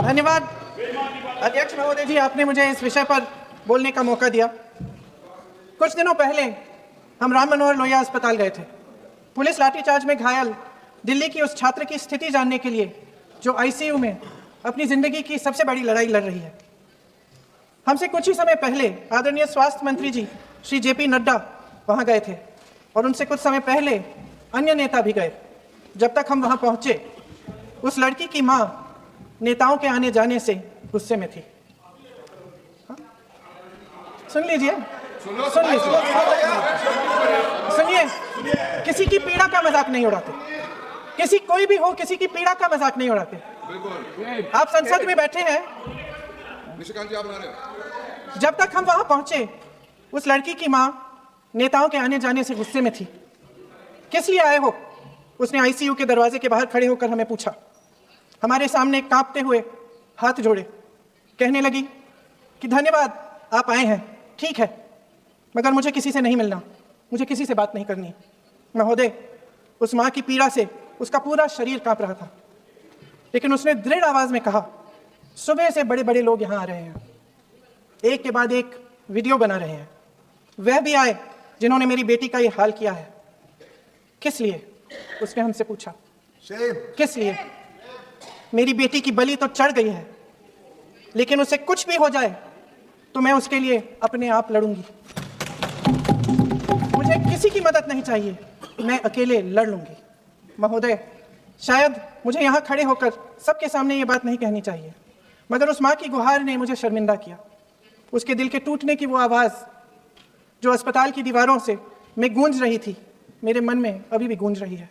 धन्यवाद अध्यक्ष महोदय जी, आपने मुझे इस विषय पर बोलने का मौका दिया। कुछ दिनों पहले हम राम मनोहर लोहिया अस्पताल गए थे। पुलिस लाठीचार्ज में घायल दिल्ली की उस छात्र की स्थिति जानने के लिए जो आईसीयू में अपनी जिंदगी की सबसे बड़ी लड़ाई लड़ रही है। हमसे कुछ ही समय पहले आदरणीय स्वास्थ्य मंत्री जी श्री जेपी नड्डा वहां गए थे और उनसे कुछ समय पहले अन्य नेता भी गए। जब तक हम वहां पहुंचे, उस लड़की की मां नेताओं के आने जाने से गुस्से में थी। सुन लीजिए, सुनिए, किसी की पीड़ा का मजाक नहीं उड़ाते। किसी कोई भी हो, किसी की पीड़ा का मजाक नहीं उड़ाते। आप संसद में बैठे हैं। जब तक हम वहां पहुंचे, उस लड़की की मां नेताओं के आने जाने से गुस्से में थी। किस लिए आए हो? उसने आईसीयू के दरवाजे के बाहर खड़े होकर हमें पूछा। हमारे सामने कांपते हुए हाथ जोड़े कहने लगी कि धन्यवाद, आप आए हैं, ठीक है, मगर मुझे किसी से नहीं मिलना, मुझे किसी से बात नहीं करनी। महोदय, उस मां की पीड़ा से उसका पूरा शरीर कांप रहा था, लेकिन उसने दृढ़ आवाज में कहा, सुबह से बड़े बड़े लोग यहां आ रहे हैं, एक के बाद एक वीडियो बना रहे हैं, वह भी आए जिन्होंने मेरी बेटी का ये हाल किया है। किस लिए? उसने हमसे पूछा, किस लिए? मेरी बेटी की बलि तो चढ़ गई है, लेकिन उसे कुछ भी हो जाए तो मैं उसके लिए अपने आप लड़ूंगी। मुझे किसी की मदद नहीं चाहिए, मैं अकेले लड़ लूंगी। महोदय, शायद मुझे यहाँ खड़े होकर सबके सामने ये बात नहीं कहनी चाहिए, मगर उस माँ की गुहार ने मुझे शर्मिंदा किया। उसके दिल के टूटने की वो आवाज़ जो अस्पताल की दीवारों से में गूंज रही थी, मेरे मन में अभी भी गूंज रही है।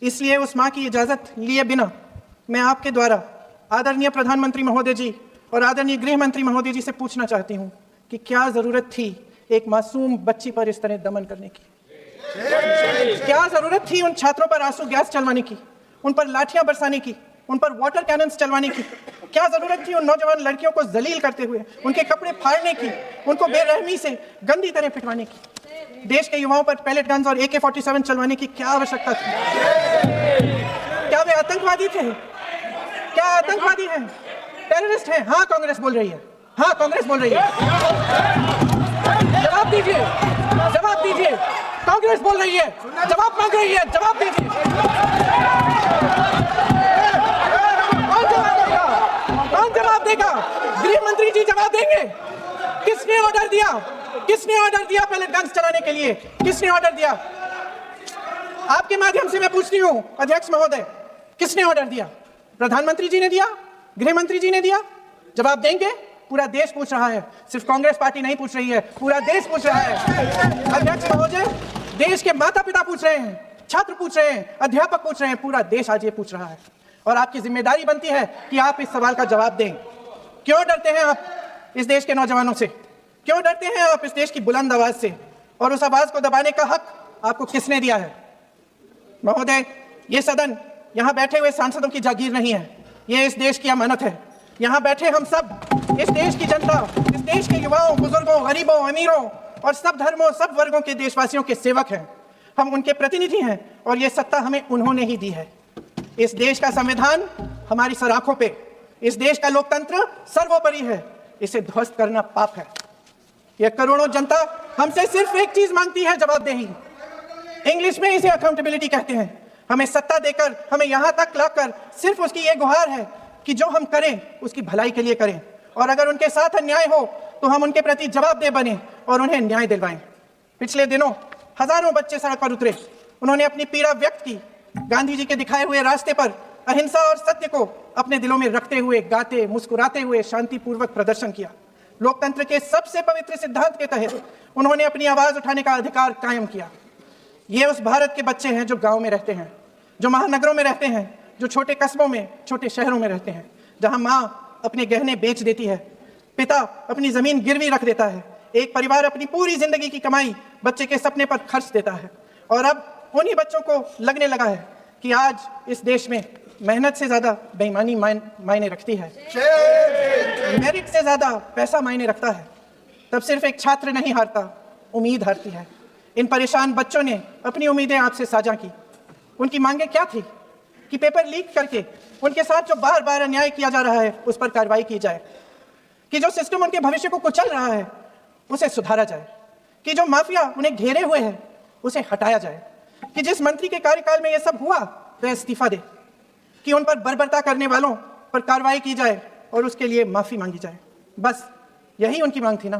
इसलिए उस माँ की इजाज़त लिए बिना मैं आपके द्वारा आदरणीय प्रधानमंत्री महोदय जी और आदरणीय गृह मंत्री महोदय जी से पूछना चाहती हूँ कि क्या ज़रूरत थी एक मासूम बच्ची पर इस तरह दमन करने की? क्या ज़रूरत थी उन छात्रों पर आंसू गैस चलवाने की, उन पर लाठियां बरसाने की, उन पर वाटर कैनन्स चलवाने की? क्या ज़रूरत थी उन नौजवान लड़कियों को जलील करते हुए उनके कपड़े फाड़ने की, उनको बेरहमी से गंदी तरह पिटवाने की? देश के युवाओं पर पैलेट गन्स और AK-47 चलवाने की क्या आवश्यकता थी? क्या वे आतंकवादी थे? क्या आतंकवादी हैं? टेररिस्ट हैं? हाँ, कांग्रेस बोल रही है। हाँ, कांग्रेस बोल रही है। जवाब दीजिए, जवाब दीजिए। कांग्रेस बोल रही है, जवाब मांग रही है, जवाब दीजिए। कौन जवाब देगा? कौन जवाब देगा? गृह मंत्री जी जवाब देंगे। किसने ऑर्डर दिया? किसने ऑर्डर दिया पैलेट गन्स चलाने के लिए? किसने ऑर्डर दिया? आपके माध्यम से मैं पूछती हूँ अध्यक्ष महोदय, किसने ऑर्डर दिया? प्रधानमंत्री जी ने दिया? गृह मंत्री जी ने दिया? जवाब देंगे? पूरा देश पूछ रहा है, सिर्फ कांग्रेस पार्टी नहीं पूछ रही है, पूरा देश पूछ रहा है। अध्यक्ष महोदय, देश के माता पिता पूछ रहे हैं, छात्र पूछ रहे हैं, अध्यापक पूछ रहे हैं, पूरा देश आज ये पूछ रहा है और आपकी जिम्मेदारी बनती है कि आप इस सवाल का जवाब दें। क्यों डरते हैं आप इस देश के नौजवानों से? क्यों डरते हैं आप इस देश की बुलंद आवाज से? और उस आवाज को दबाने का हक आपको किसने दिया है? महोदय, ये सदन यहाँ बैठे हुए सांसदों की जागीर नहीं है, ये इस देश की अमानत है। यहाँ बैठे हम सब इस देश की जनता, इस देश के युवाओं, बुजुर्गों, गरीबों, अमीरों और सब धर्मों, सब वर्गों के देशवासियों के सेवक हैं। हम उनके प्रतिनिधि हैं और ये सत्ता हमें उन्होंने ही दी है। इस देश का संविधान हमारी सराखों पे, इस देश का लोकतंत्र सर्वोपरि है, इसे ध्वस्त करना पाप है। यह करोड़ों जनता हमसे सिर्फ एक चीज मांगती है, जवाबदेही। इंग्लिश में इसे अकाउंटेबिलिटी कहते हैं। हमें सत्ता देकर, हमें यहाँ तक लाकर सिर्फ उसकी ये गुहार है कि जो हम करें उसकी भलाई के लिए करें, और अगर उनके साथ अन्याय हो तो हम उनके प्रति जवाबदेह बने और उन्हें न्याय दिलवाएं। पिछले दिनों हजारों बच्चे सड़क पर उतरे, उन्होंने अपनी पीड़ा व्यक्त की, गांधी जी के दिखाए हुए रास्ते पर अहिंसा और सत्य को अपने दिलों में रखते हुए, गाते मुस्कुराते हुए शांतिपूर्वक प्रदर्शन किया। लोकतंत्र के सबसे पवित्र सिद्धांत के तहत उन्होंने अपनी आवाज उठाने का अधिकार कायम किया। ये उस भारत के बच्चे हैं जो गाँव में रहते हैं, जो महानगरों में रहते हैं, जो छोटे कस्बों में, छोटे शहरों में रहते हैं, जहां माँ अपने गहने बेच देती है, पिता अपनी जमीन गिरवी रख देता है, एक परिवार अपनी पूरी जिंदगी की कमाई बच्चे के सपने पर खर्च देता है। और अब उन्हीं बच्चों को लगने लगा है कि आज इस देश में मेहनत से ज्यादा बेईमानी मायने रखती है, मेरिट से ज्यादा पैसा मायने रखता है। तब सिर्फ एक छात्र नहीं हारता, उम्मीद हारती है। इन परेशान बच्चों ने अपनी उम्मीदें आपसे साझा की। उनकी मांगे क्या थी? कि पेपर लीक करके उनके साथ जो बार बार अन्याय किया जा रहा है उस पर कार्रवाई की जाए, कि जो सिस्टम उनके भविष्य को कुचल रहा है उसे सुधारा जाए, कि जो माफिया उन्हें घेरे हुए है उसे हटाया जाए, कि जिस मंत्री के कार्यकाल में यह सब हुआ वह इस्तीफा दे, कि उन पर बर्बरता करने वालों पर कार्रवाई की जाए और उसके लिए माफी मांगी जाए। बस यही उनकी मांग थी ना,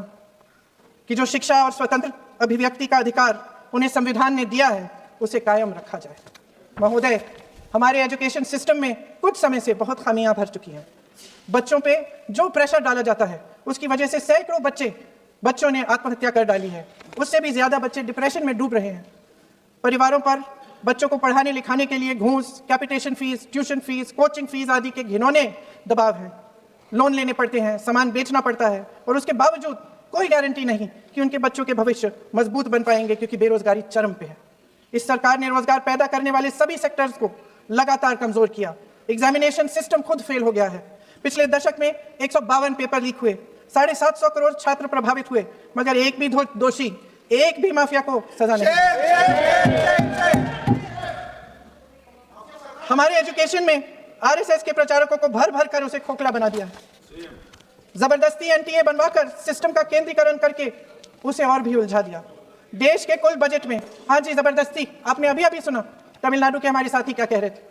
कि जो शिक्षा और स्वतंत्र अभिव्यक्ति का अधिकार उन्हें संविधान ने दिया है उसे कायम रखा जाए। महोदय, हमारे एजुकेशन सिस्टम में कुछ समय से बहुत खामियां भर चुकी हैं। बच्चों पे जो प्रेशर डाला जाता है उसकी वजह से सैकड़ों बच्चों ने आत्महत्या कर डाली है। उससे भी ज्यादा बच्चे डिप्रेशन में डूब रहे हैं। परिवारों पर बच्चों को पढ़ाने लिखाने के लिए घूस, capitation fees, tuition fees, coaching fees आदि के घिनौने दबाव हैं। लोन लेने पड़ते हैं, सामान बेचना पड़ता है और उसके बावजूद कोई गारंटी नहीं कि उनके बच्चों के भविष्य मजबूत बन पाएंगे, क्योंकि बेरोजगारी चरम पे है। इस सरकार ने रोजगार पैदा करने वाले सभी सेक्टर्स को लगातार कमजोर किया। एग्जामिनेशन सिस्टम खुद फेल हो गया है। पिछले दशक में 152 पेपर लीक हुए, 750 करोड़ छात्र प्रभावित हुए, मगर एक भी दोषी, एक भी माफिया को सजा नहीं। हमारे एजुकेशन में आरएसएस के प्रचारकों को भर भर कर उसे खोखला बना दिया है। जबरदस्ती एनटीए बनवाकर सिस्टम का केंद्रीकरण करके उसे और भी उलझा दिया। देश के कुल बजट में, हाँ जी जबरदस्ती, आपने अभी सुना तमिलनाडु के हमारे साथी क्या कह रहे थे।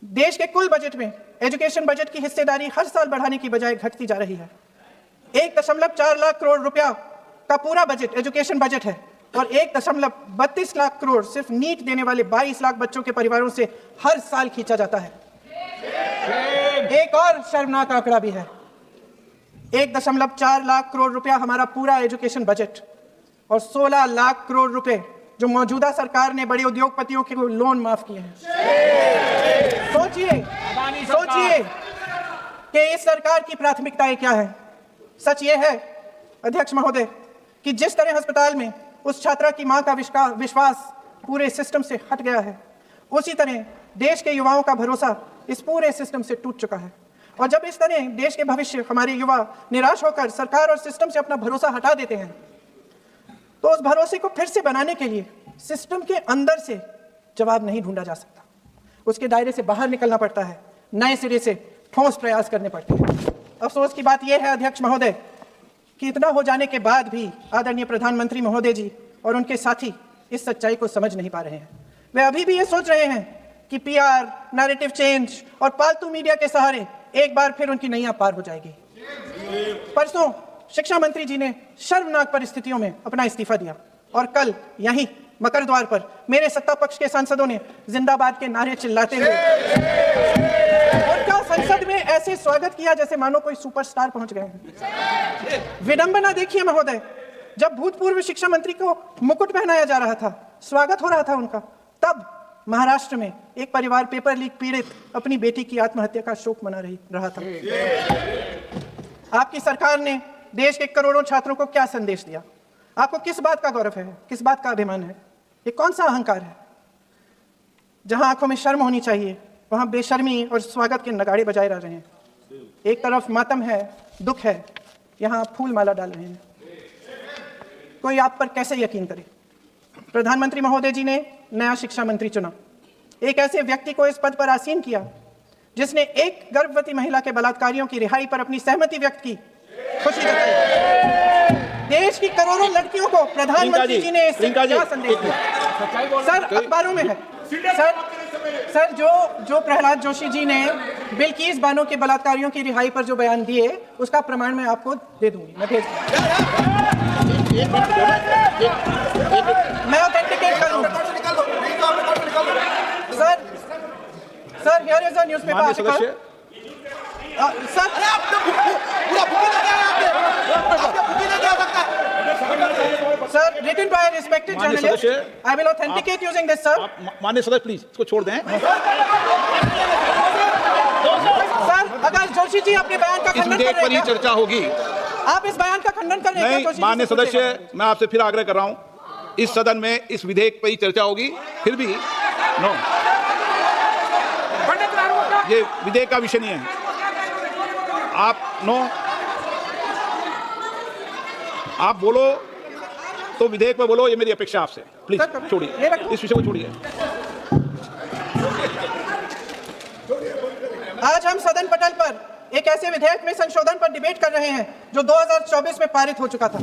देश के कुल बजट में एजुकेशन बजट की हिस्सेदारी हर साल बढ़ाने की बजाय घटती जा रही है। 1.4 लाख करोड़ रुपया का पूरा बजट एजुकेशन बजट है और 1.32 लाख करोड़ सिर्फ नीट देने वाले 22 लाख बच्चों के परिवारों से हर साल खींचा जाता है। एक और शर्मनाक आंकड़ा भी है, 1.4 लाख करोड़ रुपया हमारा पूरा एजुकेशन बजट और 16 लाख करोड़ रुपए जो मौजूदा सरकार ने बड़े उद्योगपतियों के लोन माफ किए हैं। सोचिए कि इस सरकार की प्राथमिकताएं क्या है। सच ये है अध्यक्ष महोदय कि जिस तरह अस्पताल में उस छात्रा की मां का विश्वास पूरे सिस्टम से हट गया है, उसी तरह देश के युवाओं का भरोसा इस पूरे सिस्टम से टूट चुका है। और जब इस तरह देश के भविष्य हमारे युवा निराश होकर सरकार और सिस्टम से अपना भरोसा हटा देते हैं, तो उस भरोसे को फिर से बनाने के लिए सिस्टम के अंदर से जवाब नहीं ढूंढा जा सकता। उसके दायरे से बाहर निकलना पड़ता है, नए सिरे से ठोस प्रयास करने पड़ते हैं। अफसोस की बात यह है अध्यक्ष महोदय कि इतना हो जाने के बाद भी आदरणीय प्रधानमंत्री महोदय जी और उनके साथी इस सच्चाई को समझ नहीं पा रहे हैं। वे अभी भी ये सोच रहे हैं कि पीआर, नैरेटिव चेंज और पालतू मीडिया के सहारे एक बार फिर उनकी नैया पार हो जाएगी। परसों शिक्षा मंत्री जी ने शर्मनाक परिस्थितियों में अपना इस्तीफा दिया और कल यहीं मकर द्वार पर मेरे सत्ता पक्ष के सांसदों ने जिंदाबाद के नारे चिल्लाते हुए उनका संसद में ऐसे स्वागत किया जैसे मानो कोई सुपरस्टार पहुंच गए हैं। विडंबना देखिए महोदय, जब भूतपूर्व शिक्षा मंत्री को मुकुट पहनाया जा रहा था, स्वागत हो रहा था उनका, तब महाराष्ट्र में एक परिवार पेपर लीक पीड़ित अपनी बेटी की आत्महत्या का शोक मना रहा था। आपकी सरकार ने देश के करोड़ों छात्रों को क्या संदेश दिया? आपको किस बात का गौरव है, किस बात का अभिमान है? ये कौन सा अहंकार है? जहां आंखों में शर्म होनी चाहिए वहां बेशर्मी और स्वागत के नगाड़े बजाए रह रहे हैं। एक तरफ मातम है, दुख है, यहां फूल माला डाल रहे हैं। कोई आप पर कैसे यकीन करे? प्रधानमंत्री महोदय जी ने नया शिक्षा मंत्री चुना, एक ऐसे व्यक्ति को इस पद पर आसीन किया जिसने एक गर्भवती महिला के बलात्कारियों की रिहाई पर अपनी सहमति व्यक्त की, खुशी जताई। देश की करोड़ों लड़कियों को प्रधानमंत्री जी ने इससे क्या संदेश दिया? सर अखबारों में है सर जो प्रहलाद जोशी जी ने बिल्किस बानो के बलात्कारियों की रिहाई पर जो बयान दिए उसका प्रमाण मैं आपको दे दूंगी, मैं भेज दूंगी, मैं ऑथेंटिकेट करूंगा। Sir here is a newspaper article. Sir, written by a respected journalist, I will authenticate using this, sir. माननीय सदस्य प्लीज इसको छोड़ दें। सर, अगर जोशी जी अपने बयान का खंडन कर रहे हैं, चर्चा होगी। आप इस बयान का खंडन कर रहे हैं? माननीय सदस्य, मैं आपसे फिर आग्रह कर रहा हूं, इस सदन में इस विधेयक पर ही चर्चा होगी, फिर भी नो, ये विधेयक का विषय नहीं है। आप नो, आप बोलो तो विधेयक पर बोलो, ये मेरी अपेक्षा आपसे। प्लीज छोड़िए, इस विषय को छोड़िए। आज हम सदन पटल पर एक ऐसे विधेयक में संशोधन पर डिबेट कर रहे हैं जो 2024 में पारित हो चुका था,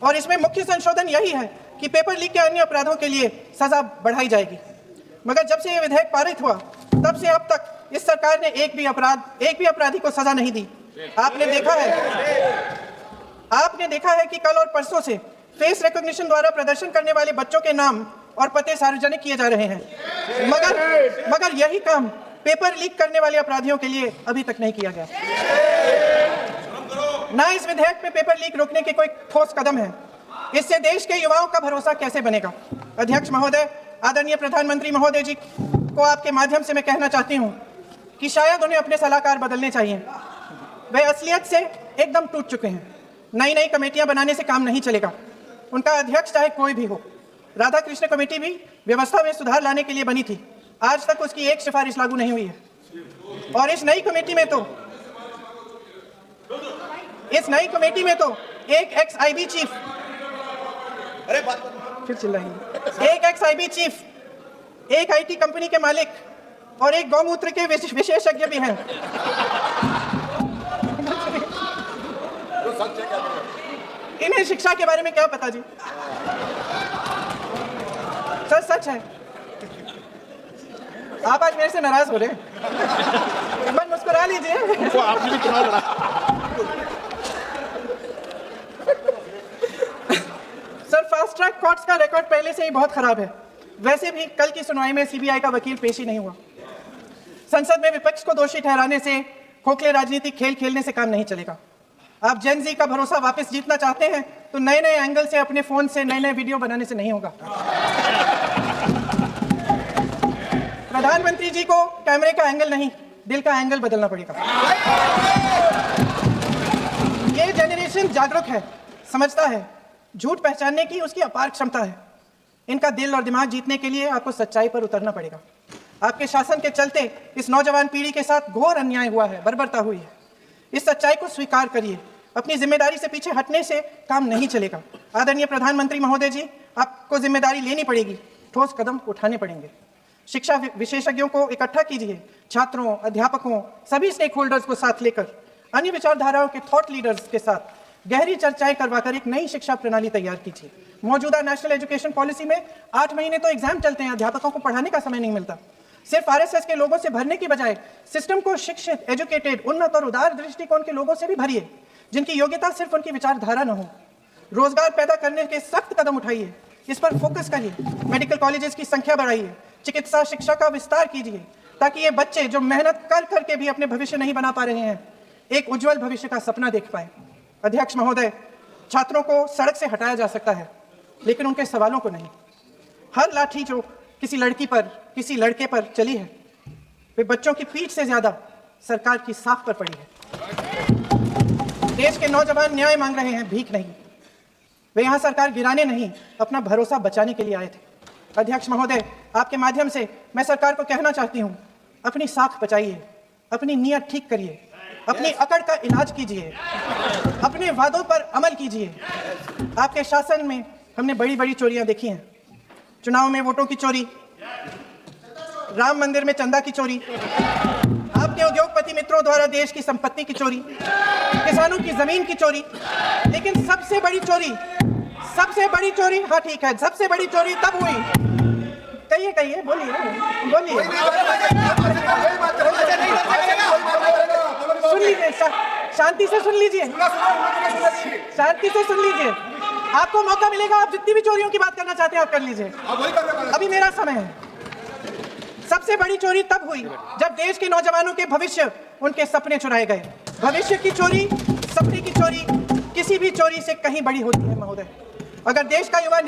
और इसमें मुख्य संशोधन यही है कि पेपर लीक के अन्य अपराधों के लिए सजा बढ़ाई जाएगी। मगर जब से यह विधेयक पारित हुआ तब से अब तक इस सरकार ने एक भी अपराधी को सजा नहीं दी। आपने देखा है कि कल और परसों से फेस रिकॉग्निशन द्वारा प्रदर्शन करने वाले बच्चों के नाम और पते सार्वजनिक किए जा रहे हैं, मगर यही काम पेपर लीक करने वाले अपराधियों के लिए अभी तक नहीं किया गया। ना इस विधेयक में पेपर लीक रोकने के कोई ठोस कदम है। इससे देश के युवाओं का भरोसा कैसे बनेगा? अध्यक्ष महोदय, आदरणीय प्रधानमंत्री महोदय जी को आपके माध्यम से मैं कहना चाहती हूं कि शायद उन्हें अपने सलाहकार बदलने चाहिए। वे असलियत से एकदम टूट चुके हैं। नई नई कमेटियां बनाने से काम नहीं चलेगा। उनका अध्यक्ष चाहे कोई भी हो। राधा कृष्ण कमेटी भी व्यवस्था में सुधार लाने के लिए बनी थी। आज तक उसकी एक सिफारिश लागू नहीं हुई है। और इस नई कमेटी में तो एक एक्स आईबी चीफ, एक एक्स आईबी चीफ, एक आईटी कंपनी के मालिक और एक गौमूत्र के विशेषज्ञ भी हैं। इन्हें शिक्षा के बारे में क्या पता जी? सच है। आप आज मेरे से नाराज हो रहे हैं? मन मुस्कुरा लीजिए। तो आपने भी चुनाव लड़ा। सर, फास्ट ट्रैक कोर्ट्स का रिकॉर्ड पहले से ही बहुत खराब है। वैसे भी कल की सुनवाई में सीबीआई का वकील पेश ही नहीं हुआ। संसद में विपक्ष को दोषी ठहराने से, खोखले राजनीतिक खेल खेलने से काम नहीं चलेगा। आप जेन जी का भरोसा वापस जीतना चाहते हैं तो नए नए एंगल से, अपने फोन से नए नए वीडियो बनाने से नहीं होगा। प्रधानमंत्री जी को कैमरे का एंगल नहीं, दिल का एंगल बदलना पड़ेगा। ये जनरेशन जागरूक है, समझता है, झूठ पहचानने की उसकी अपार क्षमता है। इनका दिल और दिमाग जीतने के लिए आपको सच्चाई पर उतरना पड़ेगा। आपके शासन के चलते इस नौजवान पीढ़ी के साथ घोर अन्याय हुआ है, बर्बरता हुई है। इस सच्चाई को स्वीकार करिए। अपनी जिम्मेदारी से पीछे हटने से काम नहीं चलेगा। आदरणीय प्रधानमंत्री महोदय जी, आपको जिम्मेदारी लेनी पड़ेगी, ठोस कदम उठाने पड़ेंगे। शिक्षा विशेषज्ञों को इकट्ठा कीजिए, छात्रों, अध्यापकों, सभी स्टेक होल्डर्स को साथ लेकर, अन्य विचारधाराओं के थॉट लीडर्स के साथ गहरी चर्चाएं करवाकर एक नई शिक्षा प्रणाली तैयार कीजिए। मौजूदा नेशनल एजुकेशन पॉलिसी में 8 महीने तो एग्जाम चलते हैं, अध्यापकों को पढ़ाने का समय नहीं मिलता। सिर्फ आरएसएस के लोगों से भरने की बजाय सिस्टम को शिक्षित, एजुकेटेड, उन्नत और उदार दृष्टिकोण के लोगों से भी भरिए, जिनकी योग्यता सिर्फ उनकी विचारधारा न हो। रोजगार पैदा करने के सख्त कदम उठाइए, इस पर फोकस करिए। मेडिकल कॉलेजेस की संख्या बढ़ाइए, चिकित्सा शिक्षा का विस्तार कीजिए, ताकि ये बच्चे जो मेहनत कर करके भी अपने भविष्य नहीं बना पा रहे हैं, एक उज्जवल भविष्य का सपना देख पाए। अध्यक्ष महोदय, छात्रों को सड़क से हटाया जा सकता है, लेकिन उनके सवालों को नहीं। हर लाठी जो किसी लड़की पर, किसी लड़के पर चली है, वे बच्चों की पीठ से ज्यादा सरकार की साख पर पड़ी है। देश के नौजवान न्याय मांग रहे हैं, भीख नहीं। वे यहाँ सरकार गिराने नहीं, अपना भरोसा बचाने के लिए आए थे। अध्यक्ष महोदय, आपके माध्यम से मैं सरकार को कहना चाहती हूँ, अपनी साख बचाइए, अपनी नीयत ठीक करिए, अपनी अकड़ का इलाज कीजिए, अपने वादों पर अमल कीजिए। आपके शासन में हमने बड़ी बड़ी चोरियां देखी हैं। चुनाव में वोटों की चोरी, राम मंदिर में चंदा की चोरी, आपके उद्योगपति मित्रों द्वारा देश की संपत्ति की चोरी, किसानों की जमीन की चोरी, लेकिन सबसे बड़ी चोरी, हाँ ठीक है, सबसे बड़ी चोरी तब हुई। कहिए, बोलिए। सुन लीजिए, शांति से सुन लीजिए, आपको मौका मिलेगा, आप जितनी भी चोरियों की बात करना चाहते हैं आप कर लीजिए, अभी मेरा समय है। सबसे बड़ी चोरी तब हुई जब देश के नौजवानों के भविष्य, उनके सपने चुराए गए। भविष्य की चोरी, सपने की चोरी किसी भी चोरी से कहीं बड़ी होती है महोदय। अगर देश का युवा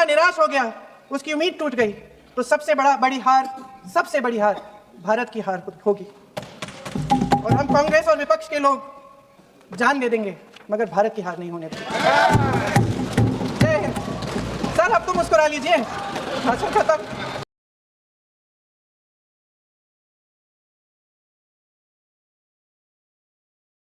निराश हो गया, उसकी उम्मीद टूट गई, तो सबसे बड़ी हार भारत की हार होगी। और हम कांग्रेस और विपक्ष के लोग जान दे देंगे, मगर भारत की हार नहीं होने देंगे। जय हिंद। सर, अब तो मुस्कुरा लीजिए, भाषण खत्म।